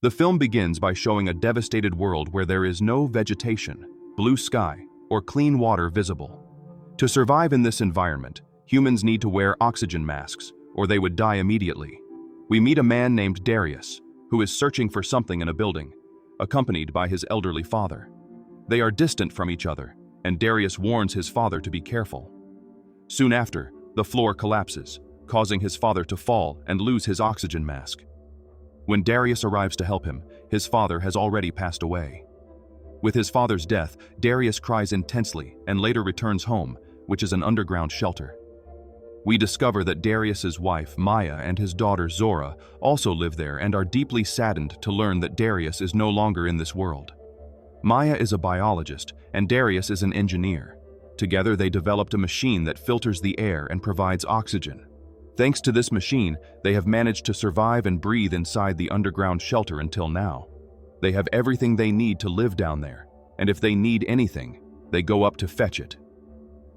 The film begins by showing a devastated world where there is no vegetation, blue sky, or clean water visible. To survive in this environment, humans need to wear oxygen masks, or they would die immediately. We meet a man named Darius, who is searching for something in a building, accompanied by his elderly father. They are distant from each other, and Darius warns his father to be careful. Soon after, the floor collapses, causing his father to fall and lose his oxygen mask. When Darius arrives to help him, his father has already passed away. With his father's death, Darius cries intensely and later returns home, which is an underground shelter. We discover that Darius's wife, Maya, and his daughter, Zora, also live there and are deeply saddened to learn that Darius is no longer in this world. Maya is a biologist, and Darius is an engineer. Together, they developed a machine that filters the air and provides oxygen. Thanks to this machine, they have managed to survive and breathe inside the underground shelter until now. They have everything they need to live down there, and if they need anything, they go up to fetch it.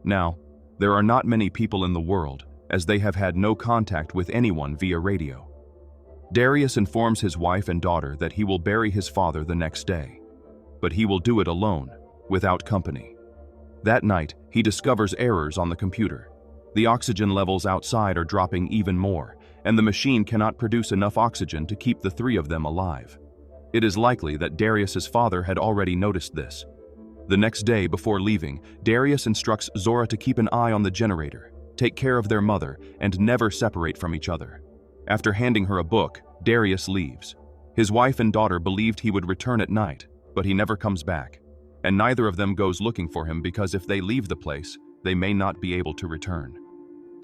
Now, there are not many people in the world, as they have had no contact with anyone via radio. Darius informs his wife and daughter that he will bury his father the next day, but he will do it alone, without company. That night, he discovers errors on the computer. The oxygen levels outside are dropping even more, and the machine cannot produce enough oxygen to keep the three of them alive. It is likely that Darius's father had already noticed this. The next day before leaving, Darius instructs Zora to keep an eye on the generator, take care of their mother, and never separate from each other. After handing her a book, Darius leaves. His wife and daughter believed he would return at night, but he never comes back, and neither of them goes looking for him because if they leave the place, they may not be able to return.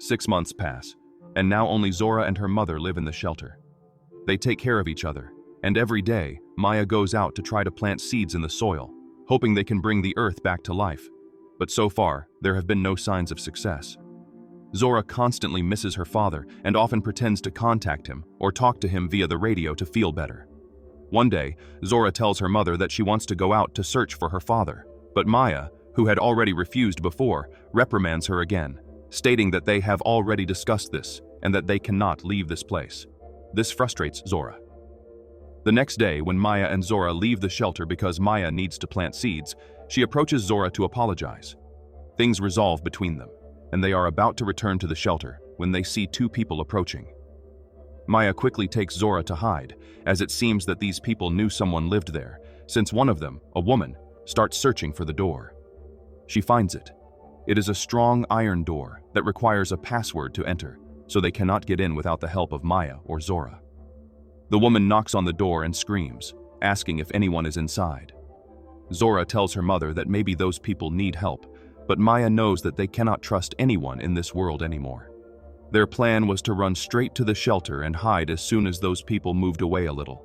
6 months pass, and now only Zora and her mother live in the shelter. They take care of each other, and every day, Maya goes out to try to plant seeds in the soil, hoping they can bring the earth back to life. But so far, there have been no signs of success. Zora constantly misses her father and often pretends to contact him or talk to him via the radio to feel better. One day, Zora tells her mother that she wants to go out to search for her father, but Maya, who had already refused before, reprimands her again, stating that they have already discussed this and that they cannot leave this place. This frustrates Zora. The next day, when Maya and Zora leave the shelter because Maya needs to plant seeds, she approaches Zora to apologize. Things resolve between them, and they are about to return to the shelter when they see two people approaching. Maya quickly takes Zora to hide, as it seems that these people knew someone lived there, since one of them, a woman, starts searching for the door. She finds it. It is a strong iron door that requires a password to enter, so they cannot get in without the help of Maya or Zora. The woman knocks on the door and screams, asking if anyone is inside. Zora tells her mother that maybe those people need help, but Maya knows that they cannot trust anyone in this world anymore. Their plan was to run straight to the shelter and hide as soon as those people moved away a little.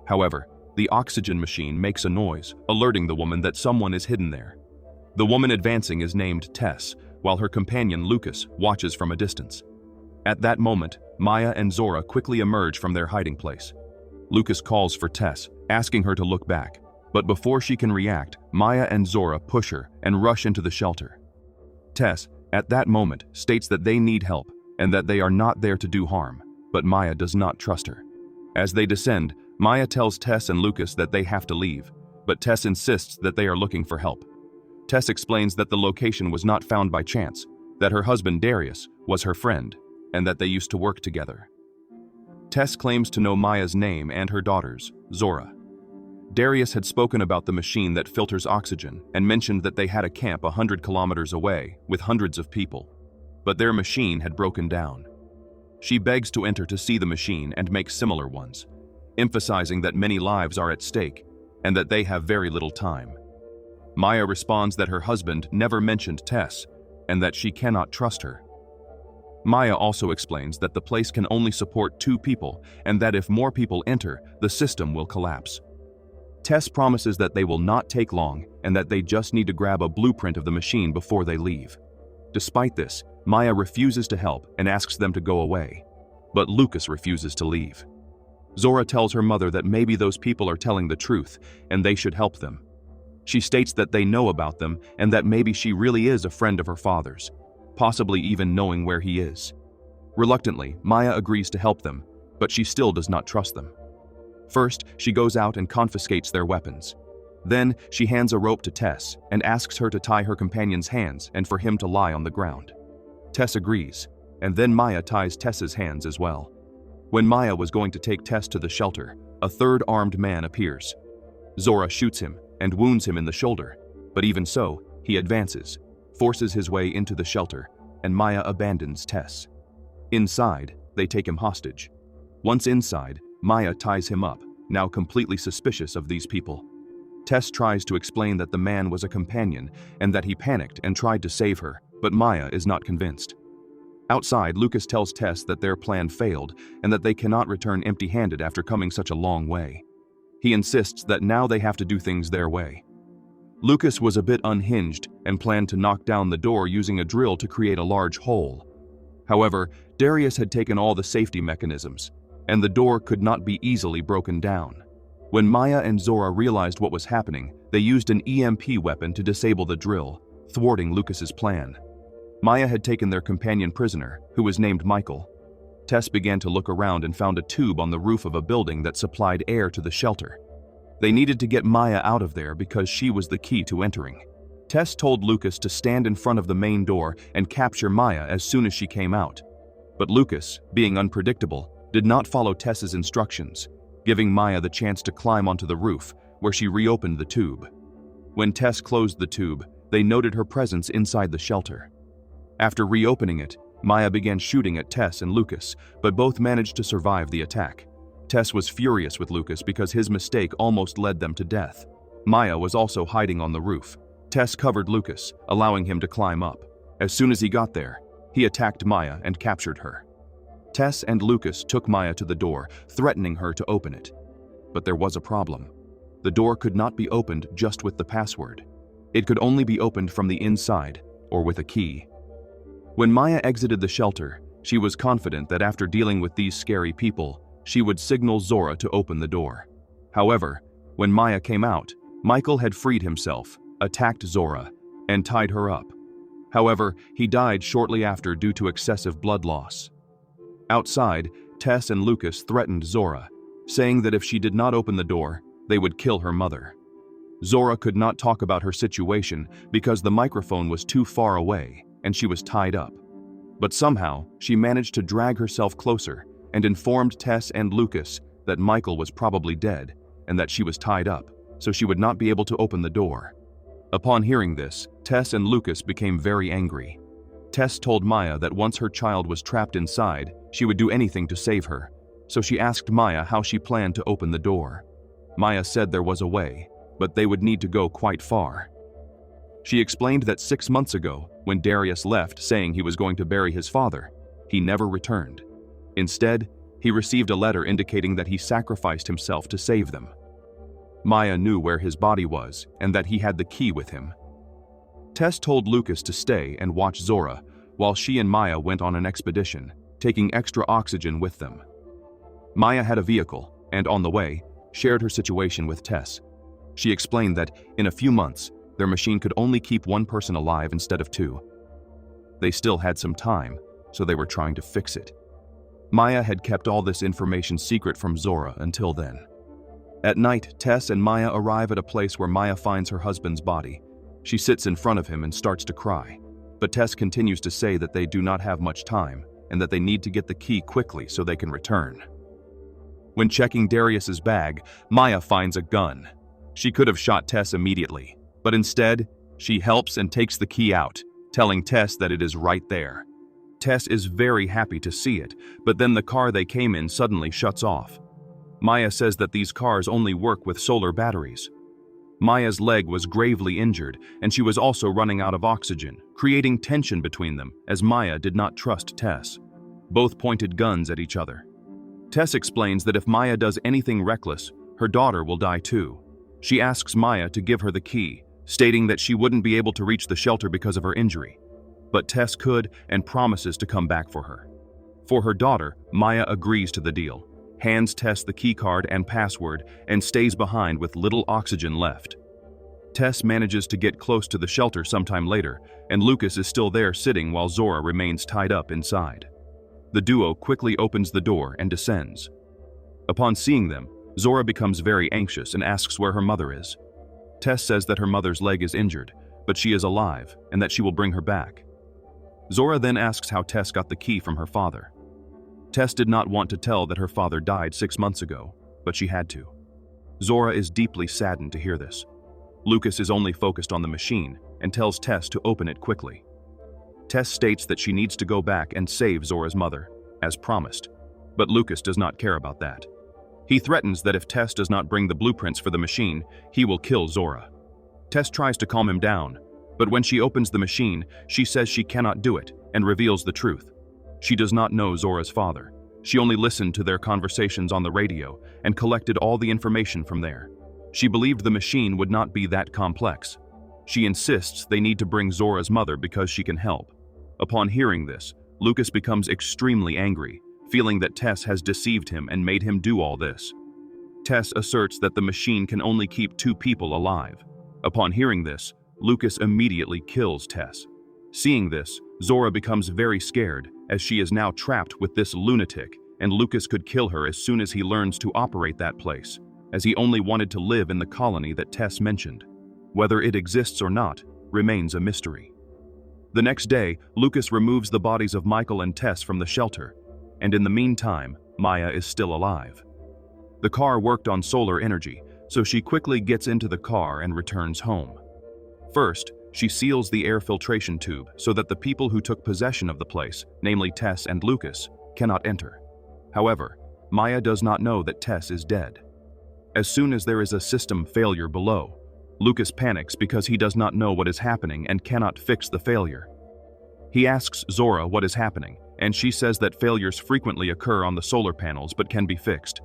However, the oxygen machine makes a noise, alerting the woman that someone is hidden there. The woman advancing is named Tess, while her companion Lucas watches from a distance. At that moment, Maya and Zora quickly emerge from their hiding place. Lucas calls for Tess, asking her to look back, but before she can react, Maya and Zora push her and rush into the shelter. Tess, at that moment, states that they need help and that they are not there to do harm, but Maya does not trust her. As they descend, Maya tells Tess and Lucas that they have to leave, but Tess insists that they are looking for help. Tess explains that the location was not found by chance, that her husband Darius was her friend, and that they used to work together. Tess claims to know Maya's name and her daughter's, Zora. Darius had spoken about the machine that filters oxygen and mentioned that they had a camp 100 kilometers away with hundreds of people, but their machine had broken down. She begs to enter to see the machine and make similar ones, emphasizing that many lives are at stake and that they have very little time. Maya responds that her husband never mentioned Tess and that she cannot trust her. Maya also explains that the place can only support 2 people and that if more people enter, the system will collapse. Tess promises that they will not take long and that they just need to grab a blueprint of the machine before they leave. Despite this, Maya refuses to help and asks them to go away, but Lucas refuses to leave. Zora tells her mother that maybe those people are telling the truth and they should help them. She states that they know about them and that maybe she really is a friend of her father's, possibly even knowing where he is. Reluctantly, Maya agrees to help them, but she still does not trust them. First, she goes out and confiscates their weapons. Then, she hands a rope to Tess and asks her to tie her companion's hands and for him to lie on the ground. Tess agrees, and then Maya ties Tess's hands as well. When Maya was going to take Tess to the shelter, a third armed man appears. Zora shoots him and wounds him in the shoulder, but even so, he advances, forces his way into the shelter, and Maya abandons Tess. Inside, they take him hostage. Once inside, Maya ties him up, now completely suspicious of these people. Tess tries to explain that the man was a companion and that he panicked and tried to save her, but Maya is not convinced. Outside, Lucas tells Tess that their plan failed and that they cannot return empty-handed after coming such a long way. He insists that now they have to do things their way. Lucas was a bit unhinged and planned to knock down the door using a drill to create a large hole. However, Darius had taken all the safety mechanisms, and the door could not be easily broken down. When Maya and Zora realized what was happening, they used an EMP weapon to disable the drill, thwarting Lucas's plan. Maya had taken their companion prisoner, who was named Michael. Tess began to look around and found a tube on the roof of a building that supplied air to the shelter. They needed to get Maya out of there because she was the key to entering. Tess told Lucas to stand in front of the main door and capture Maya as soon as she came out. But Lucas, being unpredictable, did not follow Tess's instructions, giving Maya the chance to climb onto the roof, where she reopened the tube. When Tess closed the tube, they noted her presence inside the shelter. After reopening it, Maya began shooting at Tess and Lucas, but both managed to survive the attack. Tess was furious with Lucas because his mistake almost led them to death. Maya was also hiding on the roof. Tess covered Lucas, allowing him to climb up. As soon as he got there, he attacked Maya and captured her. Tess and Lucas took Maya to the door, threatening her to open it. But there was a problem. The door could not be opened just with the password. It could only be opened from the inside, or with a key. When Maya exited the shelter, she was confident that after dealing with these scary people, she would signal Zora to open the door. However, when Maya came out, Michael had freed himself, attacked Zora, and tied her up. However, he died shortly after due to excessive blood loss. Outside, Tess and Lucas threatened Zora, saying that if she did not open the door, they would kill her mother. Zora could not talk about her situation because the microphone was too far away and she was tied up. But somehow, she managed to drag herself closer and informed Tess and Lucas that Michael was probably dead and that she was tied up, so she would not be able to open the door. Upon hearing this, Tess and Lucas became very angry. Tess told Maya that once her child was trapped inside, she would do anything to save her, so she asked Maya how she planned to open the door. Maya said there was a way, but they would need to go quite far. She explained that 6 months ago, when Darius left saying he was going to bury his father, he never returned. Instead, he received a letter indicating that he sacrificed himself to save them. Maya knew where his body was and that he had the key with him. Tess told Lucas to stay and watch Zora while she and Maya went on an expedition, taking extra oxygen with them. Maya had a vehicle and, on the way, shared her situation with Tess. She explained that, in a few months, their machine could only keep one person alive instead of 2. They still had some time, so they were trying to fix it. Maya had kept all this information secret from Zora until then. At night, Tess and Maya arrive at a place where Maya finds her husband's body. She sits in front of him and starts to cry, but Tess continues to say that they do not have much time and that they need to get the key quickly so they can return. When checking Darius's bag, Maya finds a gun. She could have shot Tess immediately, but instead, she helps and takes the key out, telling Tess that it is right there. Tess is very happy to see it, but then the car they came in suddenly shuts off. Maya says that these cars only work with solar batteries. Maya's leg was gravely injured, and she was also running out of oxygen, creating tension between them as Maya did not trust Tess. Both pointed guns at each other. Tess explains that if Maya does anything reckless, her daughter will die too. She asks Maya to give her the key, stating that she wouldn't be able to reach the shelter because of her injury. But Tess could and promises to come back for her. For her daughter, Maya agrees to the deal, hands Tess the keycard and password, and stays behind with little oxygen left. Tess manages to get close to the shelter sometime later, and Lucas is still there sitting while Zora remains tied up inside. The duo quickly opens the door and descends. Upon seeing them, Zora becomes very anxious and asks where her mother is. Tess says that her mother's leg is injured, but she is alive and that she will bring her back. Zora then asks how Tess got the key from her father. Tess did not want to tell that her father died 6 months ago, but she had to. Zora is deeply saddened to hear this. Lucas is only focused on the machine and tells Tess to open it quickly. Tess states that she needs to go back and save Zora's mother, as promised, but Lucas does not care about that. He threatens that if Tess does not bring the blueprints for the machine, he will kill Zora. Tess tries to calm him down, but when she opens the machine, she says she cannot do it and reveals the truth. She does not know Zora's father. She only listened to their conversations on the radio and collected all the information from there. She believed the machine would not be that complex. She insists they need to bring Zora's mother because she can help. Upon hearing this, Lucas becomes extremely angry, feeling that Tess has deceived him and made him do all this. Tess asserts that the machine can only keep 2 people alive. Upon hearing this, Lucas immediately kills Tess. Seeing this, Zora becomes very scared, as she is now trapped with this lunatic, and Lucas could kill her as soon as he learns to operate that place, as he only wanted to live in the colony that Tess mentioned. Whether it exists or not remains a mystery. The next day, Lucas removes the bodies of Michael and Tess from the shelter, and in the meantime, Maya is still alive. The car worked on solar energy, so she quickly gets into the car and returns home. First, she seals the air filtration tube so that the people who took possession of the place, namely Tess and Lucas, cannot enter. However, Maya does not know that Tess is dead. As soon as there is a system failure below, Lucas panics because he does not know what is happening and cannot fix the failure. He asks Zora what is happening, and she says that failures frequently occur on the solar panels but can be fixed.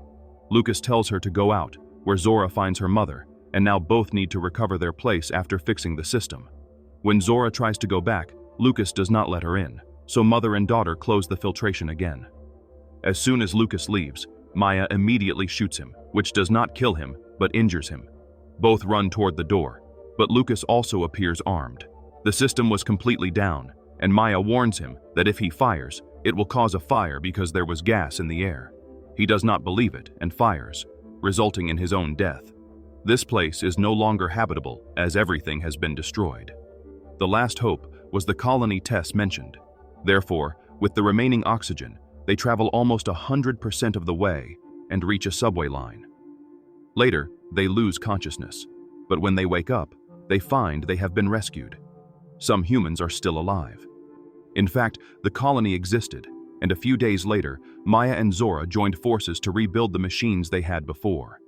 Lucas tells her to go out, where Zora finds her mother, and now both need to recover their place after fixing the system. When Zora tries to go back, Lucas does not let her in, so mother and daughter close the filtration again. As soon as Lucas leaves, Maya immediately shoots him, which does not kill him, but injures him. Both run toward the door, but Lucas also appears armed. The system was completely down, and Maya warns him that if he fires, it will cause a fire because there was gas in the air. He does not believe it and fires, resulting in his own death. This place is no longer habitable as everything has been destroyed. The last hope was the colony Tess mentioned. Therefore, with the remaining oxygen, they travel almost 100% of the way and reach a subway line. Later, they lose consciousness, but when they wake up, they find they have been rescued. Some humans are still alive. In fact, the colony existed, and a few days later, Maya and Zora joined forces to rebuild the machines they had before.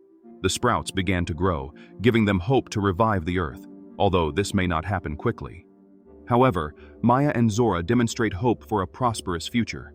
The sprouts began to grow, giving them hope to revive the Earth, although this may not happen quickly. However, Maya and Zora demonstrate hope for a prosperous future.